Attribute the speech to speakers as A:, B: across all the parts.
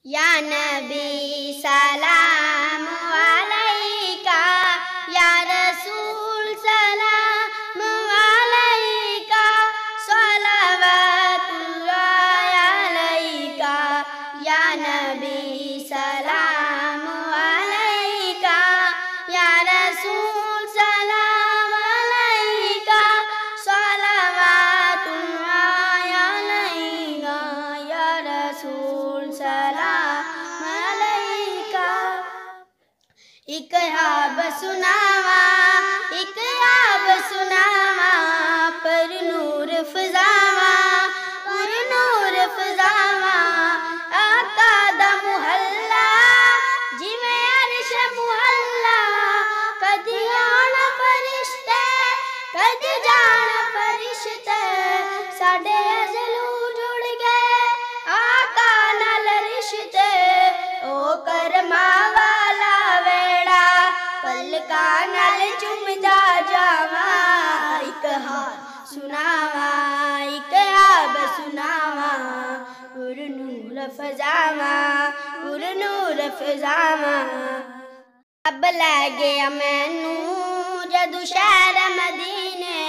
A: या नबी सलाम अलैका, या रसूल सलाम अलैका, सलावतुल्लाह अलैका। या नबी सलाम अलैका, या रसूल सलाम अलैका, सलावतुल्लाह अलैका। या रसूल सलाम अलैका। एक आब सुनावा, एक आब सुनावा, पर नूर फजावा, पर नूर फजावा। आका दा मुहल्ला जिवें अर्श मुहल्ला, कदी आण फरिश्ते कदी जाण फरिश्ते, साडे अज़लू जुड़ गए आका नाल रिश्ते। ओ करमा वाला वेड़ा पलका नाल चुमदा जावा, एक हाल सुनावा, एक आब सुनावा, पुर नूर फजावा, पुर नूर फजावा। रब लै गया मैनू जदू शहर मदीने,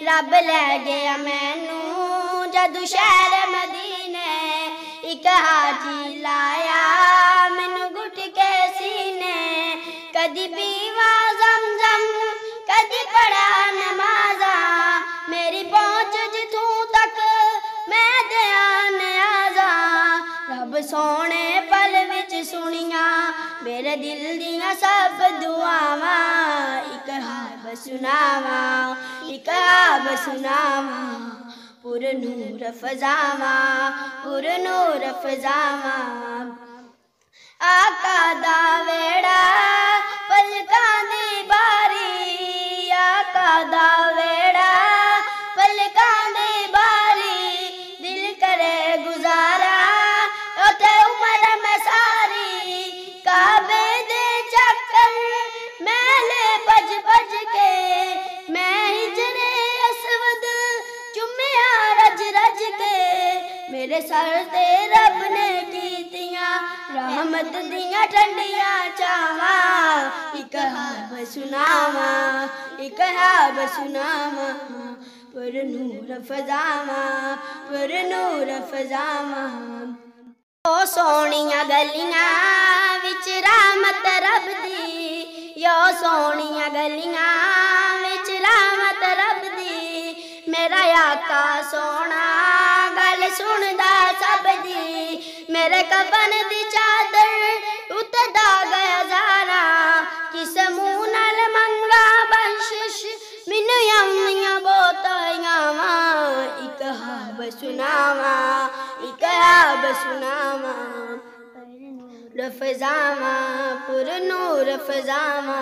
A: रब लै गया मैनू जदू शहर मदीने। एक हाजी लाया मैनू घुट के सीने, कदी पीवा ज़मज़म कदी पढ़ा नमाज़ा, मेरी पहुँच जिथों तक मैं ध्यान आजा। रब सोने पल विच सुनिया मेरे दिल दियां सब दुआवां, एक हाब सुनावा, एक हाब सुनावा, पुर नूर फजावा, पुर नूर फजावा। आका दा वेड़ा पलकां दी बारी, आका दा वेड़ा पलकां दी बारी, दिल करे गुजारा उते उमर में सारी। काबे दे चक्कर मैले भज भज के, मैं हिजरे असवद चुम्मिया रज रज के। मेरे सर ते रब ने कीतियां रहमत दियां ठंडियां चावां, एक हाब सुनावा, एक हाब सुनावा, पुर नूर फजावा, पुर नूर फजावा। ओ सोहणियां गलियां विच रहमत रब दी, यो सोहणियां गलियां विच रहमत रब दी। मेरा आका सोना गल सुनदा सब दी, मेरे कफन दी चादर उत्ते दाग हज़ारा। किस मुंह नाल मंगा बख्शिश मैनू यम्मियां बोतयां, एक हाब सुनावा, एक हाब सुनावा, नूर फजावा, पुर नूर फजावा।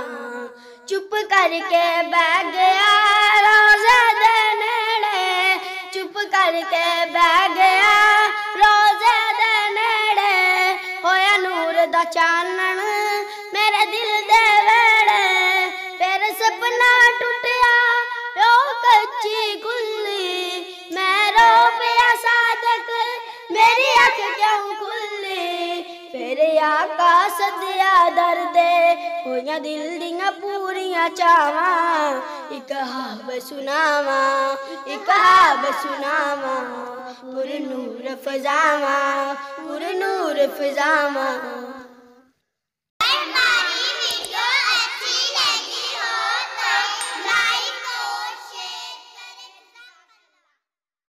A: चुप करके बह गया रोज़े दे नेड़े, चुप करके बह गया रोज़े दे नेड़े। होया नूर दा चानन मेरे दिल दे वेड़े, फिर सपना टुटिया ओ कच्ची गुल्ली। मैं रो पिया सादक मेरी अख क्यों खुली, फिर आका सदिया दर्दे होया दिल दियां पूरियां चावां। एक हाब सुनावा, एक हाब सुनावा, पुर नूर फजावा, पुर नूर फजावा।